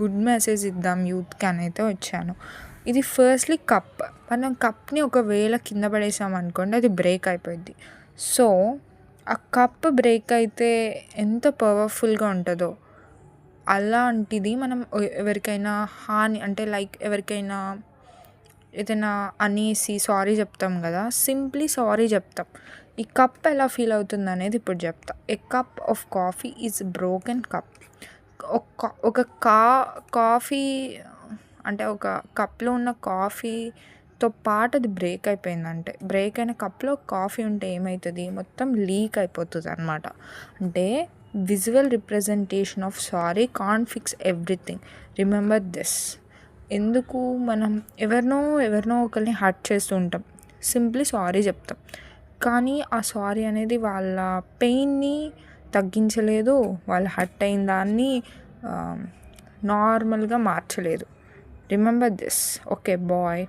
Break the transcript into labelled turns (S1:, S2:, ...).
S1: Good message ఇద్దాం యూత్‌కి అనైతే వచ్చాను. ఇది ఫస్ట్‌లీ కప్. మనం కప్‌ని ఒకవేళ కింద పడేసామనుకోండి అది బ్రేక్ అయిపోద్ది. సో, ఆ కప్ బ్రేక్ అయితే ఎంత పవర్‌ఫుల్‌గా ఉంటదో, అలాంటిది మనం ఎవరికైనా హాని అంటే లైక్ ఎవరికైనా ఏదైనా అనేసి సారీ చెప్తాం గదా! సింప్లీ సారీ చెప్తాం. ఈ కప్ ఎలా ఫీల్ అవుతుందనేది ఇప్పుడు చెప్తా. A cup of coffee is broken cup. ఒక కాఫీ అంటే ఒక కప్‌లో ఉన్న కాఫీతో పాటు అది బ్రేక్ అయిపోయిందంటే, బ్రేక్ అయిన కప్‌లో కాఫీ ఉంటే ఏమైతది? మొత్తం లీక్ అయిపోతదనమాట. అంటే visual representation of sorry can't fix everything. Remember this. ఎందుకు మనం ఎవరినో ఒకరిని హర్ట్ చేస్తూ ఉంటాం. సింప్లీ సారీ చెప్తాం. కానీ ఆ సారీ అనేది వాళ్ళ పెయిన్‌ని తగ్గించలేదు. వాళ్ళు హర్ట్ అయిన దాన్ని నార్మల్‌గా మార్చలేదు. Remember this. Okay bye.